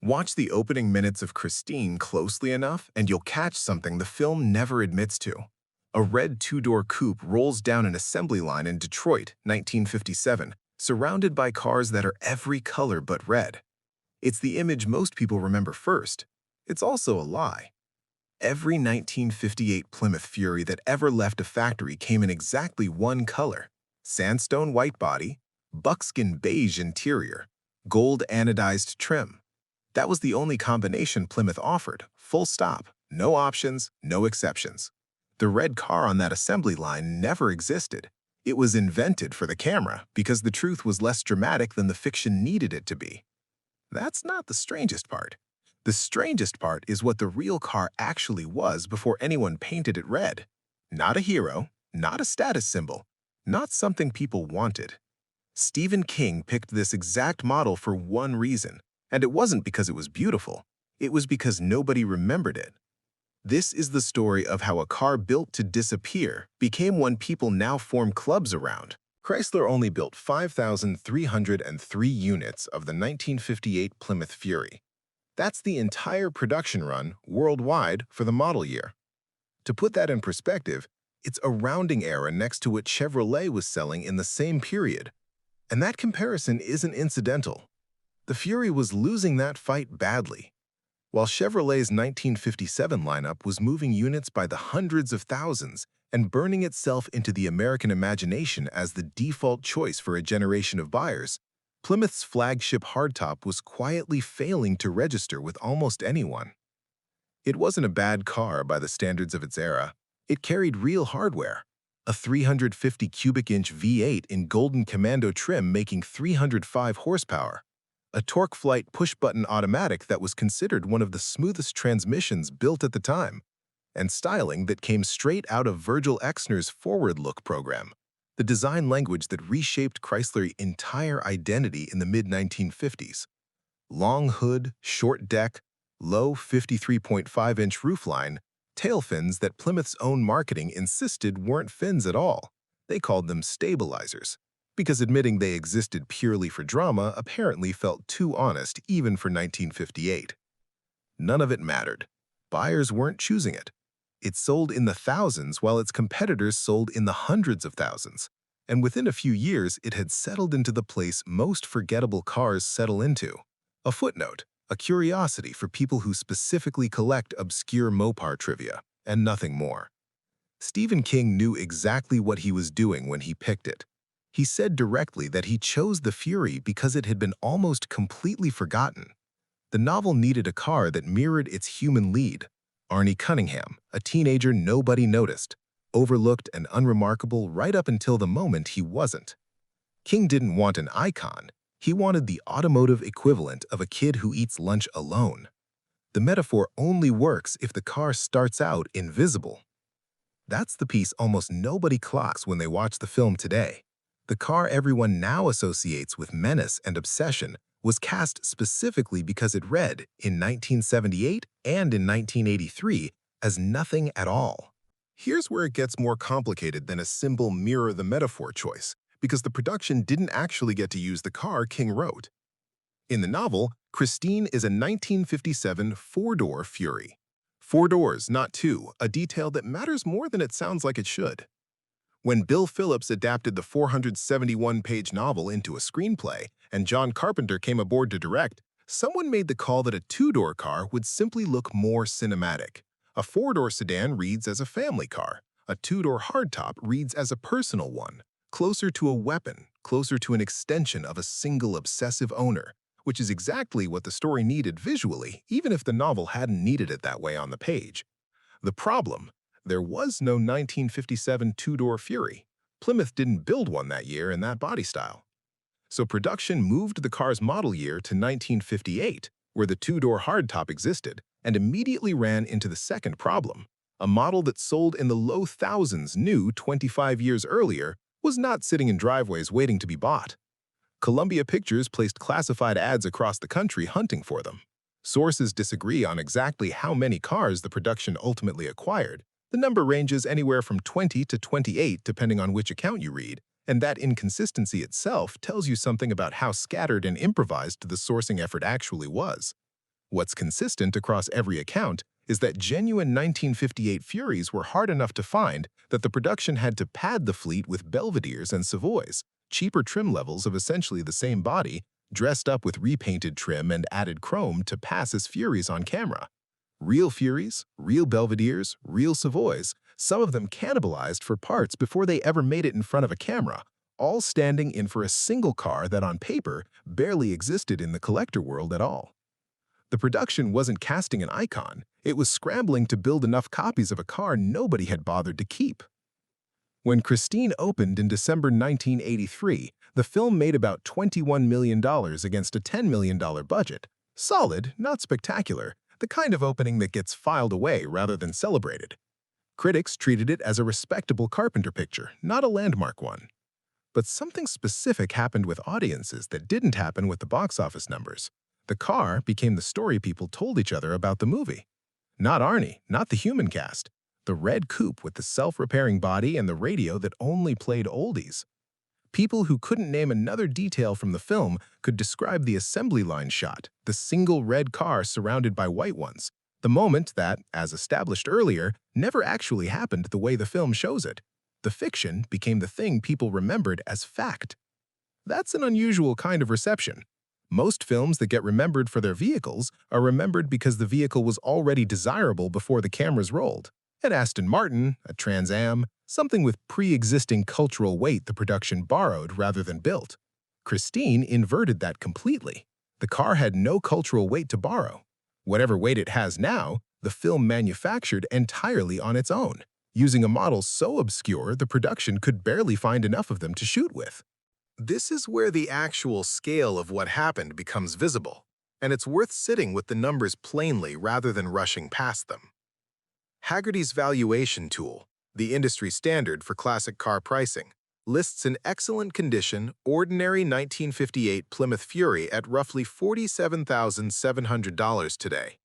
Watch the opening minutes of Christine closely enough and you'll catch something the film never admits to. A red two-door coupe rolls down an assembly line in Detroit, 1957, surrounded by cars that are every color but red. It's the image most people remember first. It's also a lie. Every 1958 Plymouth Fury that ever left a factory came in exactly one color: sandstone white body, buckskin beige interior, gold anodized trim. That was the only combination Plymouth offered, full stop, no options, no exceptions. The red car on that assembly line never existed. It was invented for the camera because the truth was less dramatic than the fiction needed it to be. That's not the strangest part. The strangest part is what the real car actually was before anyone painted it red. Not a hero, not a status symbol, not something people wanted. Stephen King picked this exact model for one reason, and it wasn't because it was beautiful. It was because nobody remembered it. This is the story of how a car built to disappear became one people now form clubs around. Chrysler only built 5,303 units of the 1958 Plymouth Fury. That's the entire production run worldwide for the model year. To put that in perspective, it's a rounding error next to what Chevrolet was selling in the same period. And that comparison isn't incidental. The Fury was losing that fight badly. While Chevrolet's 1957 lineup was moving units by the hundreds of thousands and burning itself into the American imagination as the default choice for a generation of buyers, Plymouth's flagship hardtop was quietly failing to register with almost anyone. It wasn't a bad car by the standards of its era. It carried real hardware. A 350 cubic inch V8 in golden commando trim making 305 horsepower. A torque flight push-button automatic that was considered one of the smoothest transmissions built at the time, and styling that came straight out of Virgil Exner's Forward Look program, the design language that reshaped Chrysler's entire identity in the mid-1950s. Long hood, short deck, low 53.5-inch roofline, tail fins that Plymouth's own marketing insisted weren't fins at all. They called them stabilizers, because admitting they existed purely for drama apparently felt too honest even for 1958. None of it mattered. Buyers weren't choosing it. It sold in the thousands while its competitors sold in the hundreds of thousands. And within a few years, it had settled into the place most forgettable cars settle into. A footnote, a curiosity for people who specifically collect obscure Mopar trivia, and nothing more. Stephen King knew exactly what he was doing when he picked it. He said directly that he chose the Fury because it had been almost completely forgotten. The novel needed a car that mirrored its human lead, Arnie Cunningham, a teenager nobody noticed, overlooked and unremarkable right up until the moment he wasn't. King didn't want an icon. He wanted the automotive equivalent of a kid who eats lunch alone. The metaphor only works if the car starts out invisible. That's the piece almost nobody clocks when they watch the film today. The car everyone now associates with menace and obsession was cast specifically because it read, in 1978 and in 1983, as nothing at all. Here's where it gets more complicated than a simple mirror the metaphor choice, because the production didn't actually get to use the car King wrote. In the novel, Christine is a 1957 four-door Fury. 4 doors, not 2, a detail that matters more than it sounds like it should. When Bill Phillips adapted the 471-page novel into a screenplay and John Carpenter came aboard to direct, someone made the call that a 2-door car would simply look more cinematic. A 4-door sedan reads as a family car. A 2-door hardtop reads as a personal one, closer to a weapon, closer to an extension of a single obsessive owner, which is exactly what the story needed visually, even if the novel hadn't needed it that way on the page. The problem: there was no 1957 two-door Fury. Plymouth didn't build one that year in that body style. So production moved the car's model year to 1958, where the two-door hardtop existed, and immediately ran into the second problem. A model that sold in the low thousands new 25 years earlier was not sitting in driveways waiting to be bought. Columbia Pictures placed classified ads across the country hunting for them. Sources disagree on exactly how many cars the production ultimately acquired. The number ranges anywhere from 20 to 28 depending on which account you read, and that inconsistency itself tells you something about how scattered and improvised the sourcing effort actually was. What's consistent across every account is that genuine 1958 Furies were hard enough to find that the production had to pad the fleet with Belvederes and Savoys, cheaper trim levels of essentially the same body, dressed up with repainted trim and added chrome to pass as Furies on camera. Real Furies, real Belvederes, real Savoys, some of them cannibalized for parts before they ever made it in front of a camera, all standing in for a single car that on paper barely existed in the collector world at all. The production wasn't casting an icon, it was scrambling to build enough copies of a car nobody had bothered to keep. When Christine opened in December 1983, the film made about $21 million against a $10 million budget. Solid, not spectacular, the kind of opening that gets filed away rather than celebrated. Critics treated it as a respectable Carpenter picture, not a landmark one. But something specific happened with audiences that didn't happen with the box office numbers. The car became the story people told each other about the movie. Not Arnie, not the human cast. The red coupe with the self-repairing body and the radio that only played oldies. People who couldn't name another detail from the film could describe the assembly line shot, the single red car surrounded by white ones, the moment that, as established earlier, never actually happened the way the film shows it. The fiction became the thing people remembered as fact. That's an unusual kind of reception. Most films that get remembered for their vehicles are remembered because the vehicle was already desirable before the cameras rolled. An Aston Martin, a Trans Am, something with pre-existing cultural weight the production borrowed rather than built. Christine inverted that completely. The car had no cultural weight to borrow. Whatever weight it has now, the film manufactured entirely on its own, using a model so obscure the production could barely find enough of them to shoot with. This is where the actual scale of what happened becomes visible, and it's worth sitting with the numbers plainly rather than rushing past them. Haggerty's valuation tool, the industry standard for classic car pricing, lists an excellent condition, ordinary 1958 Plymouth Fury at roughly $47,700 today.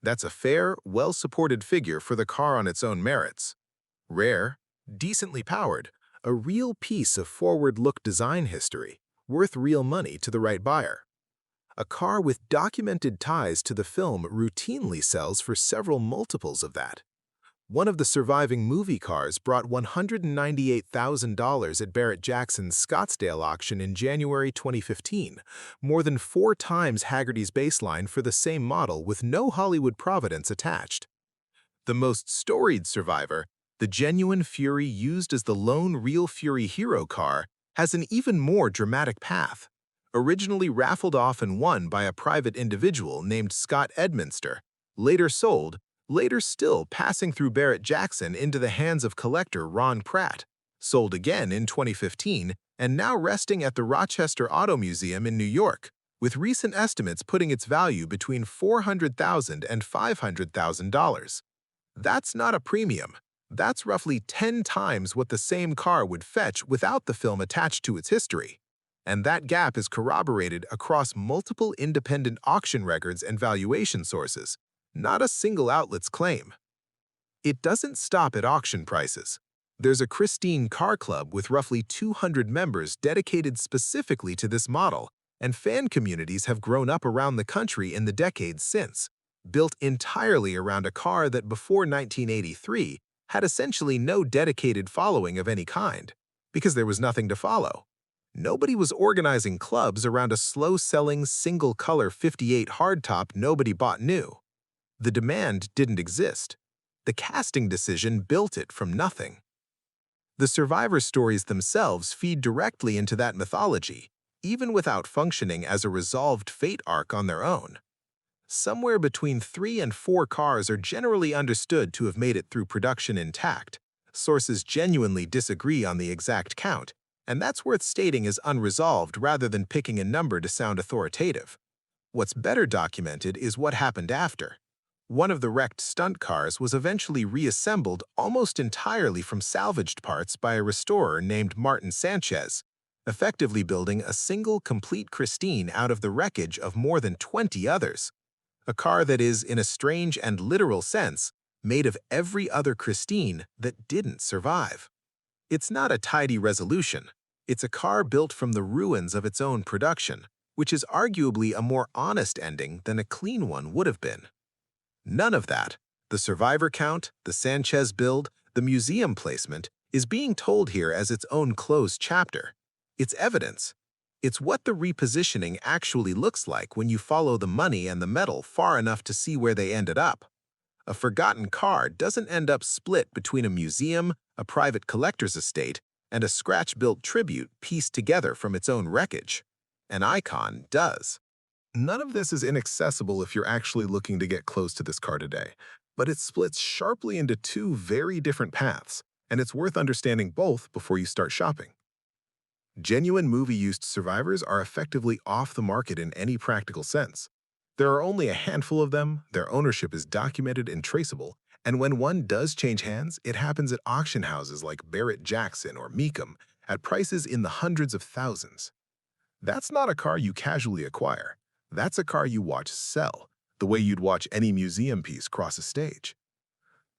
That's a fair, well-supported figure for the car on its own merits. Rare, decently powered, a real piece of forward-look design history, worth real money to the right buyer. A car with documented ties to the film routinely sells for several multiples of that. One of the surviving movie cars brought $198,000 at Barrett-Jackson's Scottsdale auction in January 2015, more than 4 times Haggerty's baseline for the same model with no Hollywood providence attached. The most storied survivor, the genuine Fury used as the lone real Fury hero car, has an even more dramatic path. Originally raffled off and won by a private individual named Scott Edminster, later sold, later still passing through Barrett-Jackson into the hands of collector Ron Pratt, sold again in 2015, and now resting at the Rochester Auto Museum in New York, with recent estimates putting its value between $400,000 and $500,000. That's not a premium. That's roughly 10 times what the same car would fetch without the film attached to its history. And that gap is corroborated across multiple independent auction records and valuation sources, not a single outlet's claim. It doesn't stop at auction prices. There's a Christine Car Club with roughly 200 members dedicated specifically to this model, and fan communities have grown up around the country in the decades since, built entirely around a car that before 1983 had essentially no dedicated following of any kind, because there was nothing to follow. Nobody was organizing clubs around a slow-selling, single-color 58 hardtop nobody bought new. The demand didn't exist. The casting decision built it from nothing. The survivor stories themselves feed directly into that mythology, even without functioning as a resolved fate arc on their own. Somewhere between 3 and 4 cars are generally understood to have made it through production intact. Sources genuinely disagree on the exact count, and that's worth stating as unresolved rather than picking a number to sound authoritative. What's better documented is what happened after. One of the wrecked stunt cars was eventually reassembled almost entirely from salvaged parts by a restorer named Martin Sanchez, effectively building a single complete Christine out of the wreckage of more than 20 others. A car that is, in a strange and literal sense, made of every other Christine that didn't survive. It's not a tidy resolution. It's a car built from the ruins of its own production, which is arguably a more honest ending than a clean one would have been. None of that, the survivor count, the Sanchez build, the museum placement, is being told here as its own closed chapter. It's evidence. It's what the repositioning actually looks like when you follow the money and the metal far enough to see where they ended up. A forgotten car doesn't end up split between a museum, a private collector's estate, and a scratch-built tribute pieced together from its own wreckage. An icon does. None of this is inaccessible if you're actually looking to get close to this car today, but it splits sharply into two very different paths, and it's worth understanding both before you start shopping. Genuine movie-used survivors are effectively off the market in any practical sense. There are only a handful of them, their ownership is documented and traceable, and when one does change hands, it happens at auction houses like Barrett-Jackson or Mecum at prices in the hundreds of thousands. That's not a car you casually acquire. That's a car you watch sell, the way you'd watch any museum piece cross a stage.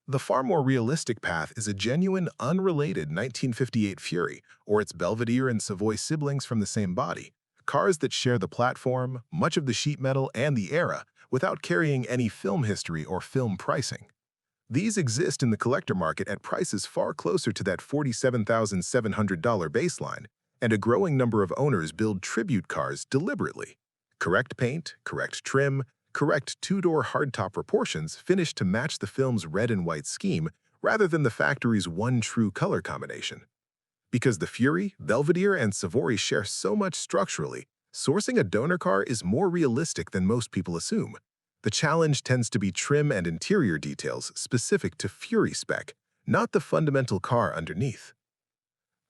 The far more realistic path is a genuine, unrelated 1958 Fury or its Belvedere and Savoy siblings from the same body, cars that share the platform, much of the sheet metal, and the era without carrying any film history or film pricing. These exist in the collector market at prices far closer to that $47,700 baseline, and a growing number of owners build tribute cars deliberately. Correct paint, correct trim, correct two-door hardtop proportions finished to match the film's red and white scheme rather than the factory's one true color combination. Because the Fury, Belvedere, and Savoy share so much structurally, sourcing a donor car is more realistic than most people assume. The challenge tends to be trim and interior details specific to Fury spec, not the fundamental car underneath.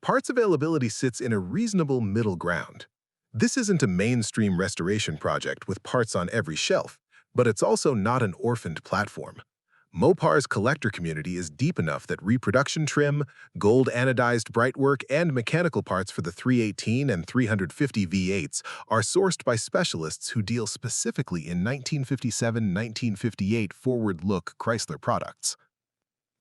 Parts availability sits in a reasonable middle ground. This isn't a mainstream restoration project with parts on every shelf, but it's also not an orphaned platform. Mopar's collector community is deep enough that reproduction trim, gold anodized brightwork, and mechanical parts for the 318 and 350 V8s are sourced by specialists who deal specifically in 1957-1958 forward-look Chrysler products.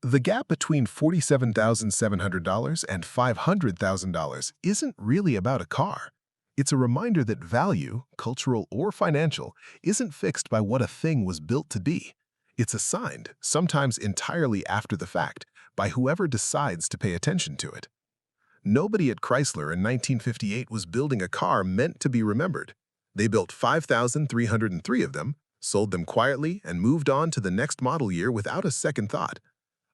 The gap between $47,700 and $500,000 isn't really about a car. It's a reminder that value, cultural or financial, isn't fixed by what a thing was built to be. It's assigned, sometimes entirely after the fact, by whoever decides to pay attention to it. Nobody at Chrysler in 1958 was building a car meant to be remembered. They built 5,303 of them, sold them quietly, and moved on to the next model year without a second thought.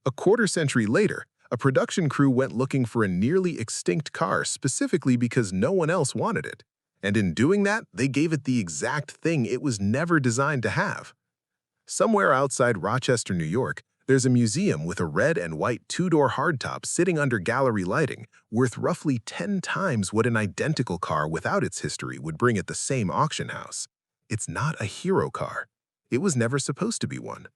A quarter-century later, a production crew went looking for a nearly extinct car specifically because no one else wanted it. And in doing that, they gave it the exact thing it was never designed to have. Somewhere outside Rochester, New York, there's a museum with a red and white two-door hardtop sitting under gallery lighting, worth roughly 10 times what an identical car without its history would bring at the same auction house. It's not a hero car. It was never supposed to be one.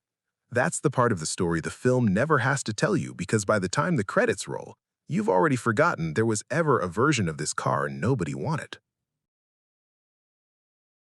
That's the part of the story the film never has to tell you because by the time the credits roll, you've already forgotten there was ever a version of this car nobody wanted.